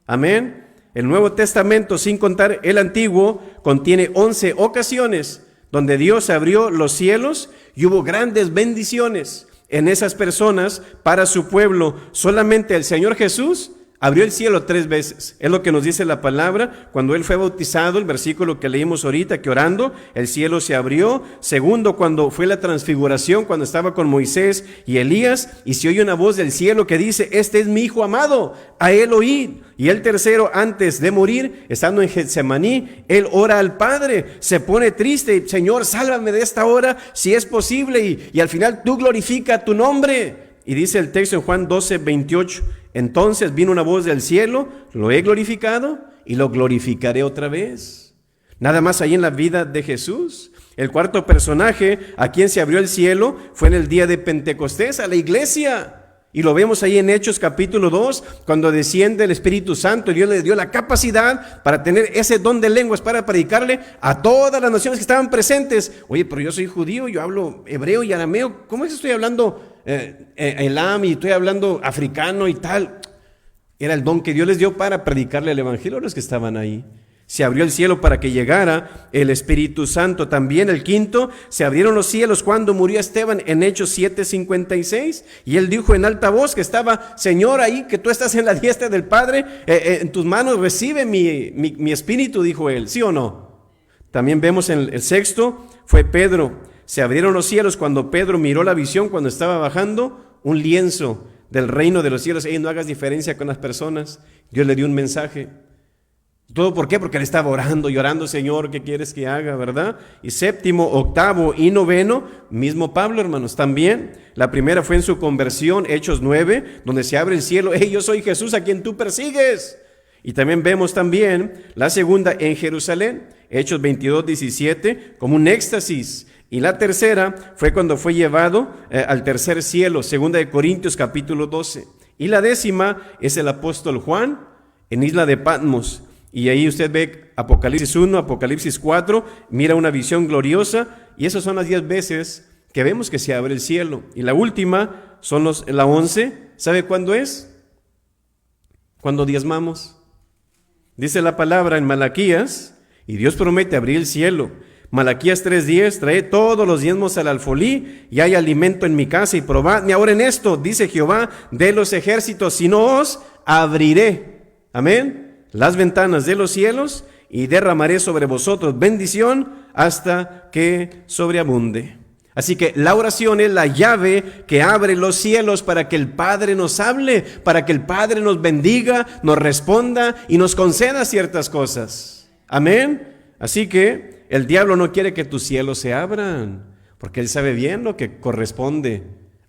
A: Amén. El Nuevo Testamento, sin contar el Antiguo, contiene 11 ocasiones donde Dios abrió los cielos y hubo grandes bendiciones en esas personas para su pueblo. Solamente el Señor Jesús abrió el cielo 3 veces. Es lo que nos dice la palabra. Cuando Él fue bautizado, el versículo que leímos ahorita, que orando, el cielo se abrió. Segundo, cuando fue la transfiguración, cuando estaba con Moisés y Elías, y se oye una voz del cielo que dice: este es mi Hijo amado, a Él oíd. Y el tercero, antes de morir, estando en Getsemaní, Él ora al Padre, se pone triste: Señor, sálvame de esta hora, si es posible, y al final tú glorifica tu nombre. Y dice el texto en Juan 12:28, entonces vino una voz del cielo: lo he glorificado y lo glorificaré otra vez. Nada más ahí en la vida de Jesús. El cuarto personaje a quien se abrió el cielo fue en el día de Pentecostés, a la iglesia. Y lo vemos ahí en Hechos capítulo 2, cuando desciende el Espíritu Santo, y Dios le dio la capacidad para tener ese don de lenguas para predicarle a todas las naciones que estaban presentes. Oye, pero yo soy judío, yo hablo hebreo y arameo, ¿cómo es que estoy hablando elam y estoy hablando africano y tal? Era el don que Dios les dio para predicarle el evangelio a los que estaban ahí. Se abrió el cielo para que llegara el Espíritu Santo. También el quinto, se abrieron los cielos cuando murió Esteban en Hechos 7:56. Y él dijo en alta voz que estaba: Señor, ahí que tú estás en la diestra del Padre, en tus manos recibe mi espíritu, dijo él. ¿Sí o no? También vemos en el sexto, fue Pedro. Se abrieron los cielos cuando Pedro miró la visión, cuando estaba bajando un lienzo del reino de los cielos. No hagas diferencia con las personas. Dios le dio un mensaje. ¿Todo por qué? Porque él estaba orando y orando: Señor, ¿qué quieres que haga? ¿Verdad? Y séptimo, octavo y noveno, mismo Pablo, hermanos, también. La primera fue en su conversión, Hechos 9, donde se abre el cielo: yo soy Jesús a quien tú persigues. Y también vemos también la segunda en Jerusalén, Hechos 22:17, como un éxtasis. Y la tercera fue cuando fue llevado al tercer cielo, segunda de Corintios capítulo 12. Y la décima es el apóstol Juan en isla de Patmos. Y ahí usted ve Apocalipsis 1, Apocalipsis 4, mira una visión gloriosa, y esas son las 10 veces que vemos que se abre el cielo. Y la última son la 11, ¿sabe cuándo es? Cuando diezmamos. Dice la palabra en Malaquías, y Dios promete abrir el cielo. Malaquías 3:10, trae todos los diezmos al alfolí, y hay alimento en mi casa, y probadme ahora en esto, dice Jehová de los ejércitos, si no os abriré. Amén. Las ventanas de los cielos, y derramaré sobre vosotros bendición hasta que sobreabunde. Así que la oración es la llave que abre los cielos para que el Padre nos hable, para que el Padre nos bendiga, nos responda y nos conceda ciertas cosas. Amén. Así que el diablo no quiere que tus cielos se abran, porque él sabe bien lo que corresponde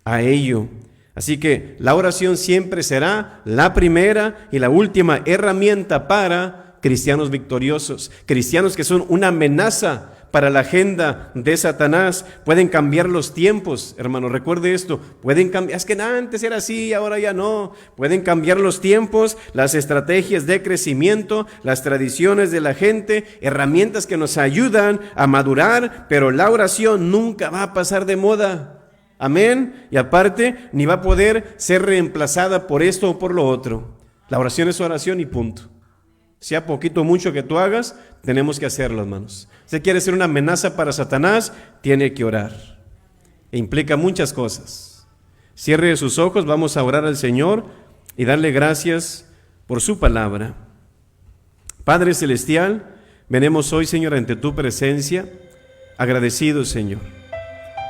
A: a ello. Así que la oración siempre será la primera y la última herramienta para cristianos victoriosos, cristianos que son una amenaza para la agenda de Satanás. Pueden cambiar los tiempos, hermano, recuerde esto, pueden cambiar, es que antes era así, ahora ya no. Pueden cambiar los tiempos, las estrategias de crecimiento, las tradiciones de la gente, herramientas que nos ayudan a madurar, pero la oración nunca va a pasar de moda. Amén. Y aparte, ni va a poder ser reemplazada por esto o por lo otro. La oración es oración y punto. Sea poquito o mucho que tú hagas, tenemos que hacerlo, hermanos. Si quiere ser una amenaza para Satanás, tiene que orar. E implica muchas cosas. Cierre sus ojos, vamos a orar al Señor y darle gracias por su palabra. Padre celestial, venimos hoy, Señor, ante tu presencia, agradecidos, Señor,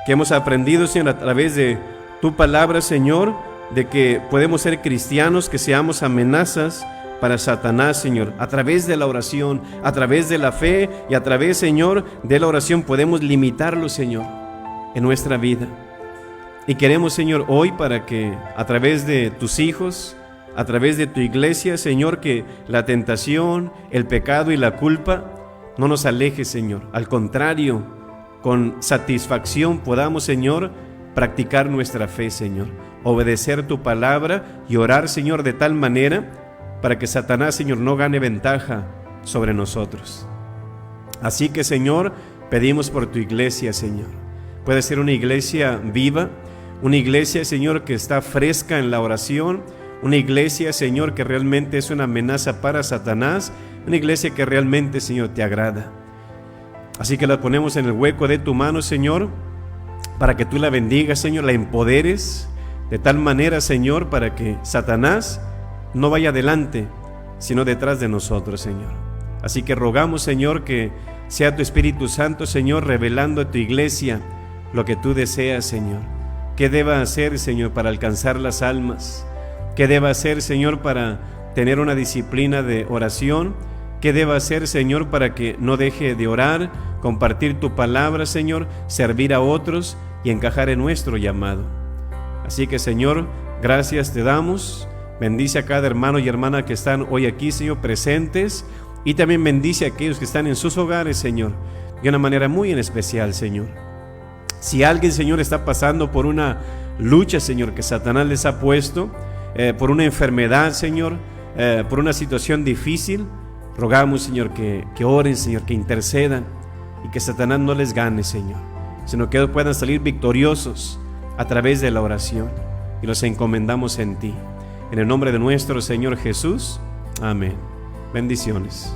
A: que hemos aprendido, Señor, a través de tu palabra, Señor, de que podemos ser cristianos, que seamos amenazas para Satanás, Señor, a través de la oración, a través de la fe y a través, Señor, de la oración podemos limitarlo, Señor, en nuestra vida. Y queremos, Señor, hoy para que a través de tus hijos, a través de tu iglesia, Señor, que la tentación, el pecado y la culpa no nos aleje, Señor. Al contrario, con satisfacción podamos, Señor, practicar nuestra fe, Señor, obedecer tu palabra y orar, Señor, de tal manera para que Satanás, Señor, no gane ventaja sobre nosotros. Así que, Señor, pedimos por tu iglesia, Señor. Puede ser una iglesia viva, una iglesia, Señor, que está fresca en la oración, una iglesia, Señor, que realmente es una amenaza para Satanás, una iglesia que realmente, Señor, te agrada. Así que la ponemos en el hueco de tu mano, Señor, para que tú la bendigas, Señor, la empoderes de tal manera, Señor, para que Satanás no vaya adelante, sino detrás de nosotros, Señor. Así que rogamos, Señor, que sea tu Espíritu Santo, Señor, revelando a tu iglesia lo que tú deseas, Señor. ¿Qué deba hacer, Señor, para alcanzar las almas? ¿Qué deba hacer, Señor, para tener una disciplina de oración? ¿Qué deba hacer, Señor, para que no deje de orar, compartir tu palabra, Señor, servir a otros y encajar en nuestro llamado? Así que, Señor, gracias te damos. Bendice a cada hermano y hermana que están hoy aquí, Señor, presentes, y también bendice a aquellos que están en sus hogares, Señor, de una manera muy en especial, Señor. Si alguien, Señor, está pasando por una lucha, Señor, que Satanás les ha puesto, por una enfermedad, Señor, por una situación difícil, rogamos, Señor, que oren, Señor, que intercedan y que Satanás no les gane, Señor, sino que puedan salir victoriosos a través de la oración, y los encomendamos en ti. En el nombre de nuestro Señor Jesús. Amén. Bendiciones.